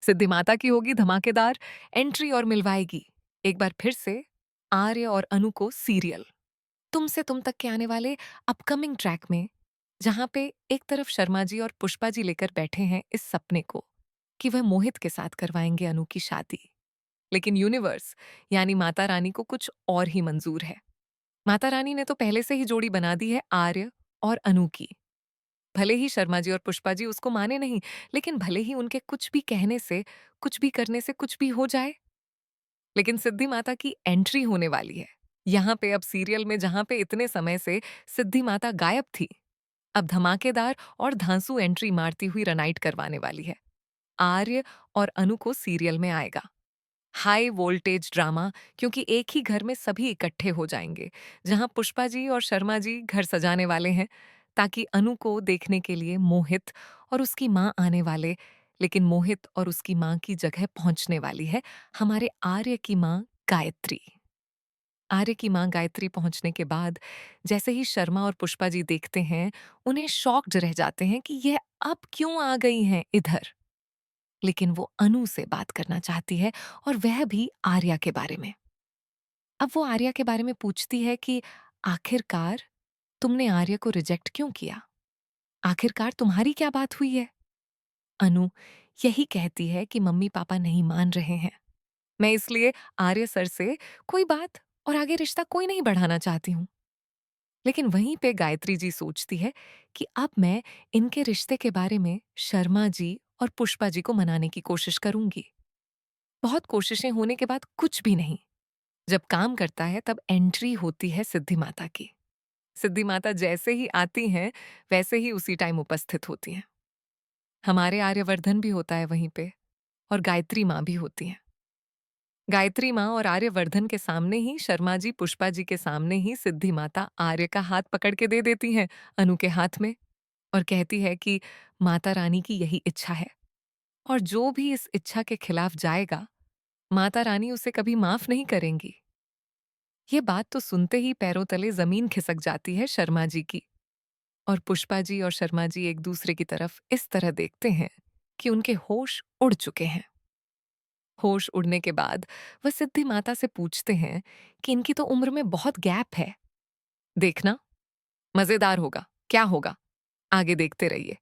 सिद्धि माता की होगी धमाकेदार एंट्री और मिलवाएगी एक बार फिर से आर्य और अनु को सीरियल तुमसे तुम तक के आने वाले अपकमिंग ट्रैक में, जहां पे एक तरफ शर्मा जी और पुष्पा जी लेकर बैठे हैं इस सपने को कि वह मोहित के साथ करवाएंगे अनु की शादी। लेकिन यूनिवर्स यानी माता रानी को कुछ और ही मंजूर है। माता रानी ने तो पहले से ही जोड़ी बना दी है आर्य और अनु की। भले ही शर्मा जी और पुष्पा जी उसको माने नहीं, लेकिन भले ही उनके कुछ भी कहने से, कुछ भी करने से कुछ भी हो जाए, लेकिन सिद्धि माता की एंट्री होने वाली है यहाँ पे। अब सीरियल में जहां पे इतने समय से सिद्धि माता गायब थी, अब धमाकेदार और धांसू एंट्री मारती हुई रनाइट करवाने वाली है। आर्य और अनु को सीरियल में आएगा हाई वोल्टेज ड्रामा, क्योंकि एक ही घर में सभी इकट्ठे हो जाएंगे। जहां पुष्पा जी और शर्मा जी घर सजाने वाले हैं ताकि अनु को देखने के लिए मोहित और उसकी मां आने वाले, लेकिन मोहित और उसकी मां की जगह पहुंचने वाली है हमारे आर्य की मां गायत्री। आर्य की मां गायत्री पहुंचने के बाद जैसे ही शर्मा और पुष्पा जी देखते हैं, उन्हें शॉक्ड रह जाते हैं कि यह अब क्यों आ गई हैं इधर। लेकिन वो अनु से बात करना चाहती है, और वह भी आर्या के बारे में। अब वो आर्या के बारे में पूछती है कि आखिरकार तुमने आर्या को रिजेक्ट क्यों किया? आखिरकार तुम्हारी क्या बात हुई है? अनु यही कहती है कि मम्मी पापा नहीं मान रहे हैं। मैं इसलिए आर्य सर से कोई बात और आगे रिश्ता कोई नहीं बढ़ाना चाहती हूँ। लेकिन वहीं पे गायत्री जी सोचती है कि अब मैं इनके रिश्ते के बारे में शर्मा जी और पुष्पा जी को मनाने की कोशिश करूंगी। बहुत कोशिशें होने के बाद कुछ भी नहीं। जब काम करता है तब एंट्री होती है सिद्धि माता की। सिद्धि माता जैसे ही आती हैं वैसे ही उसी टाइम उपस्थित होती हैं। हमारे आर्यवर्धन भी होता है वहीं पे, और गायत्री माँ भी होती हैं। गायत्री माँ और आर्यवर्धन के सामने ही शर्मा जी पुष्पा जी के सामने ही सिद्धि माता आर्य का हाथ पकड़ के दे देती हैं अनु के हाथ में, और कहती है कि माता रानी की यही इच्छा है, और जो भी इस इच्छा के खिलाफ जाएगा माता रानी उसे कभी माफ नहीं करेंगी। ये बात तो सुनते ही पैरों तले जमीन खिसक जाती है शर्मा जी की, और पुष्पा जी और शर्मा जी एक दूसरे की तरफ इस तरह देखते हैं कि उनके होश उड़ चुके हैं। होश उड़ने के बाद वह सिद्धि माता से पूछते हैं कि इनकी तो उम्र में बहुत गैप है। देखना, मजेदार होगा। क्या होगा? आगे देखते रहिए।